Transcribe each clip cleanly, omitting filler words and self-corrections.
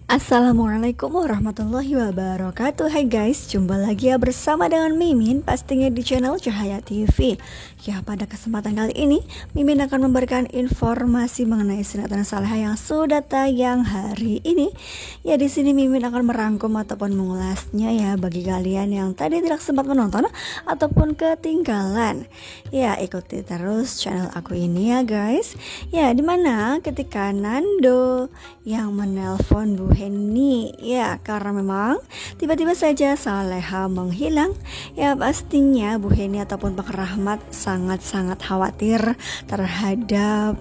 Assalamualaikum warahmatullahi wabarakatuh. Hai guys, jumpa lagi ya bersama dengan Mimin, pastinya di channel Cahaya TV. Ya, pada kesempatan kali ini Mimin akan memberikan informasi mengenai sinetron Saleha yang sudah tayang hari ini. Ya, di sini Mimin akan merangkum ataupun mengulasnya ya bagi kalian yang tadi tidak sempat menonton ataupun ketinggalan. Ya, ikuti terus channel aku ini ya guys. Ya, dimana ketika Nando yang menelpon Bu Henny, ya karena memang tiba-tiba saja Saleha menghilang. Ya pastinya Bu Henny ataupun Pak Rahmat sangat-sangat khawatir terhadap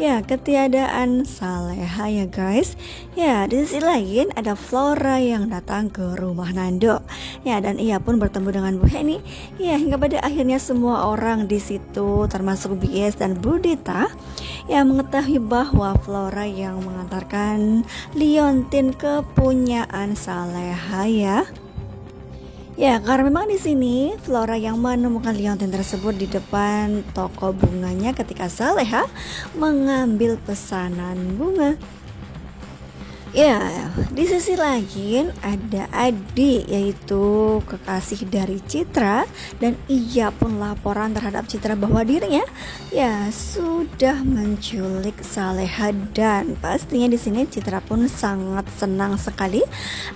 ya ketiadaan Saleha ya guys. Ya di sisi lain ada Flora yang datang ke rumah Nando. Ya dan ia pun bertemu dengan Bu Henny. Ya hingga pada akhirnya semua orang di situ termasuk BS dan Budita yang mengetahui bahwa Flora yang mengantarkan liontin kepunyaan Saleha ya. Ya, karena memang di sini Flora yang menemukan liontin tersebut di depan toko bunganya ketika Saleha mengambil pesanan bunga. Ya, di sisi lain ada Adi, yaitu kekasih dari Citra, dan ia pun laporan terhadap Citra bahwa dirinya ya sudah menculik Saleha, dan pastinya di sini Citra pun sangat senang sekali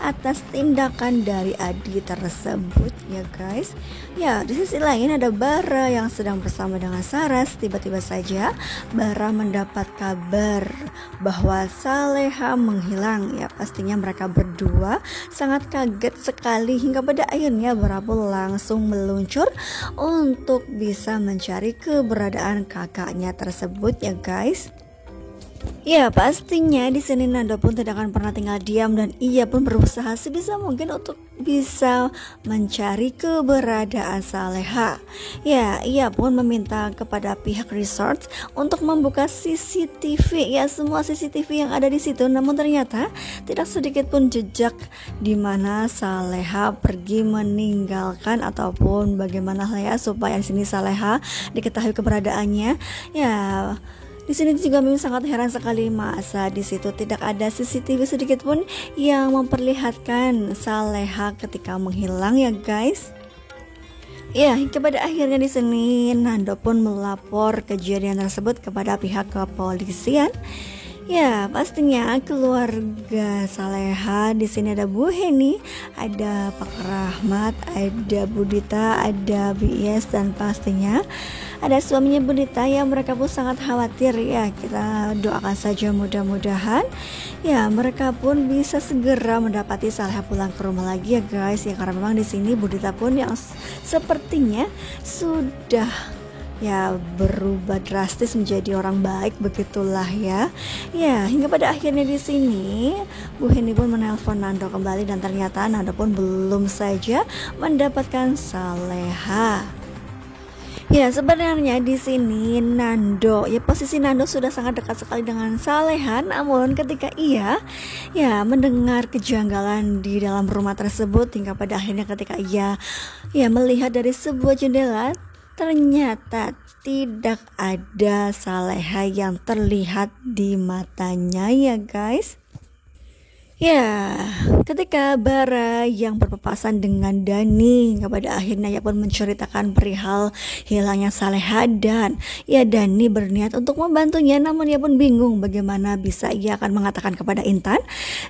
atas tindakan dari Adi tersebut ya guys. Ya, di sisi lain ada Bara yang sedang bersama dengan Saras. Tiba-tiba saja Bara mendapat kabar bahwa Saleha menghilang. Ya pastinya mereka berdua sangat kaget sekali hingga pada akhirnya Bara pun langsung meluncur untuk bisa mencari keberadaan kakaknya tersebut ya guys. Ya pastinya di sini Nando pun tidak akan pernah tinggal diam dan ia pun berusaha sebisa mungkin untuk bisa mencari keberadaan Saleha. Ya ia pun meminta kepada pihak resort untuk membuka CCTV ya semua CCTV yang ada di situ, namun ternyata tidak sedikit pun jejak di mana Saleha pergi meninggalkan ataupun bagaimana ya supaya di sini Saleha diketahui keberadaannya. Ya di sini juga memang sangat heran sekali masa di situ tidak ada CCTV sedikit pun yang memperlihatkan Saleha ketika menghilang ya guys. Ya, kepada akhirnya di sini Nando pun melapor kejadian tersebut kepada pihak kepolisian. Ya, pastinya keluarga Saleha di sini ada Bu Henny, ada Pak Rahmat, ada Budita, ada BS dan pastinya ada suaminya Budita yang mereka pun sangat khawatir ya. Kita doakan saja mudah-mudahan ya mereka pun bisa segera mendapati Saleha pulang ke rumah lagi ya guys. Ya karena memang di sini Budita pun yang sepertinya sudah ya berubah drastis menjadi orang baik begitulah ya. Ya hingga pada akhirnya di sini Bu Henny pun menelpon Nando kembali dan ternyata Nando pun belum saja mendapatkan Saleha. Ya sebenarnya di sini Nando ya posisi Nando sudah sangat dekat sekali dengan Saleha, namun ketika ia ya mendengar kejanggalan di dalam rumah tersebut hingga pada akhirnya ketika ia ya melihat dari sebuah jendela ternyata tidak ada Saleha yang terlihat di matanya ya guys. Ya, ketika Bara yang berpapasan dengan Dani pada akhirnya ia pun menceritakan perihal hilangnya Saleha dan ya Dani berniat untuk membantunya, namun ia pun bingung bagaimana bisa ia akan mengatakan kepada Intan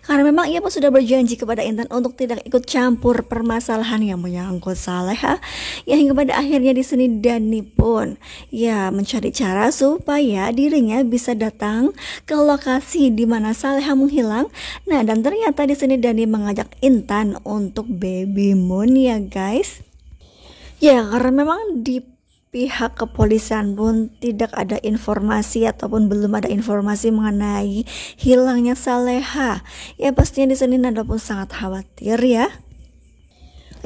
karena memang ia pun sudah berjanji kepada Intan untuk tidak ikut campur permasalahan yang menyangkut Saleha. Ya hingga pada akhirnya di sini Dani pun ya mencari cara supaya dirinya bisa datang ke lokasi di mana Saleha menghilang. Nah dan ternyata di sini Dani mengajak Intan untuk baby moon ya guys. Ya karena memang di pihak kepolisian pun tidak ada informasi ataupun belum ada informasi mengenai hilangnya Saleha. Ya pastinya di sini Nando pun sangat khawatir ya.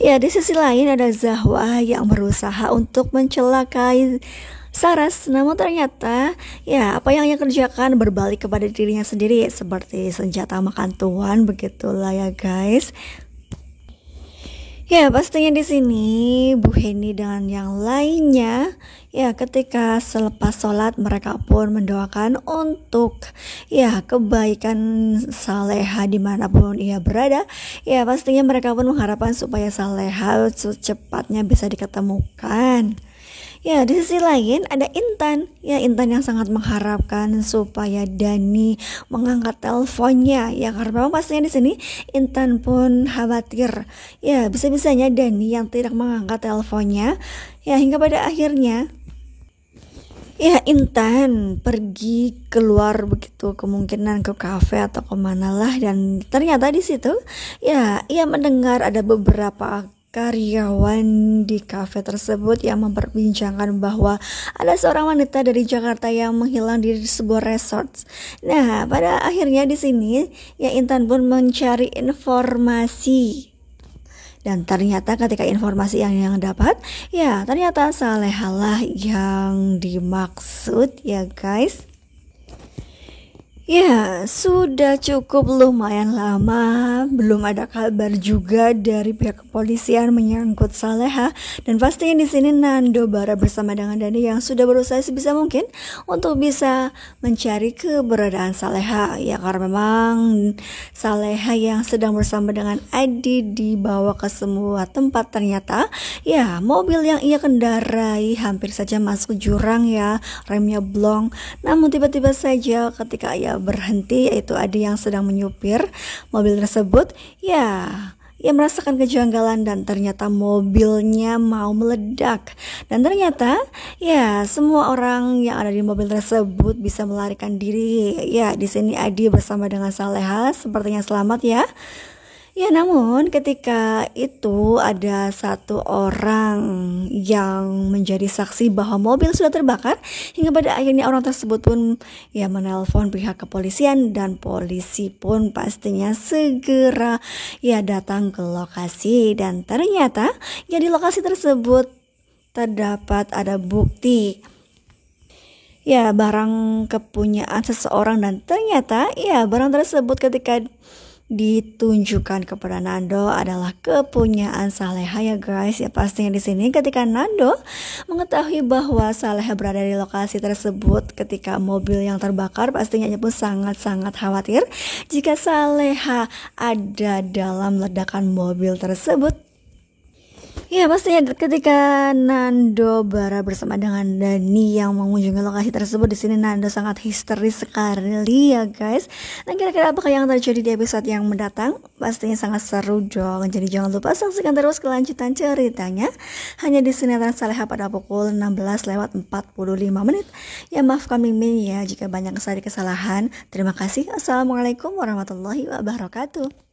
Ya di sisi lain ada Zahwa yang berusaha untuk mencelakai Saras, namun ternyata ya apa yang ia kerjakan berbalik kepada dirinya sendiri seperti senjata makan tuan begitulah ya guys. Ya, pastinya di sini Bu Heni dengan yang lainnya, ya ketika selepas sholat mereka pun mendoakan untuk ya kebaikan Saleha dimanapun ia berada. Ya, pastinya mereka pun mengharapkan supaya Saleha secepatnya bisa diketemukan. Ya, di sisi lain ada Intan. Ya, Intan yang sangat mengharapkan supaya Dani mengangkat teleponnya. Ya, karena memang pastinya di sini Intan pun khawatir. Ya, bisa-bisanya Dani yang tidak mengangkat teleponnya. Ya, hingga pada akhirnya ya Intan pergi keluar begitu kemungkinan ke kafe atau kemana lah, dan ternyata di situ ya ia mendengar ada beberapa karyawan di kafe tersebut yang memperbincangkan bahwa ada seorang wanita dari Jakarta yang menghilang di sebuah resort. Nah, pada akhirnya di sini ya Intan pun mencari informasi. Dan ternyata ketika informasi yang dapat, ya ternyata Salehalah yang dimaksud ya guys. Ya, sudah cukup lumayan lama belum ada kabar juga dari pihak kepolisian menyangkut Saleha, dan pastinya di sini Nando Bara bersama dengan Dani yang sudah berusaha sebisa mungkin untuk bisa mencari keberadaan Saleha. Ya, karena memang Saleha yang sedang bersama dengan Adi dibawa ke semua tempat, ternyata ya mobil yang ia kendarai hampir saja masuk jurang ya, remnya blong. Namun tiba-tiba saja ketika ia berhenti, yaitu Adi yang sedang menyupir mobil tersebut, ya ia merasakan kejanggalan dan ternyata mobilnya mau meledak. Dan ternyata ya semua orang yang ada di mobil tersebut bisa melarikan diri. Ya, di sini Adi bersama dengan Saleha sepertinya selamat ya. Ya, namun ketika itu ada satu orang yang menjadi saksi bahwa mobil sudah terbakar, hingga pada akhirnya orang tersebut pun ya menelpon pihak kepolisian, dan polisi pun pastinya segera ya datang ke lokasi, dan ternyata ya di lokasi tersebut terdapat ada bukti ya barang kepunyaan seseorang, dan ternyata ya barang tersebut ketika ditunjukkan kepada Nando adalah kepunyaan Saleha ya guys. Ya, pastinya di sini ketika Nando mengetahui bahwa Saleha berada di lokasi tersebut ketika mobil yang terbakar, pastinya ia pun sangat-sangat khawatir jika Saleha ada dalam ledakan mobil tersebut. Ya, pastinya ketika Nando Bara bersama dengan Dani yang mengunjungi lokasi tersebut, di sini Nando sangat histeris sekali ya guys. Dan kira-kira apakah yang terjadi di episode yang mendatang? Pastinya sangat seru dong. Jadi jangan lupa saksikan terus kelanjutan ceritanya hanya di sinetron Saleha pada pukul 16:45. Ya, maafkan Mimin ya jika banyak kesalahan. Terima kasih. Assalamualaikum warahmatullahi wabarakatuh.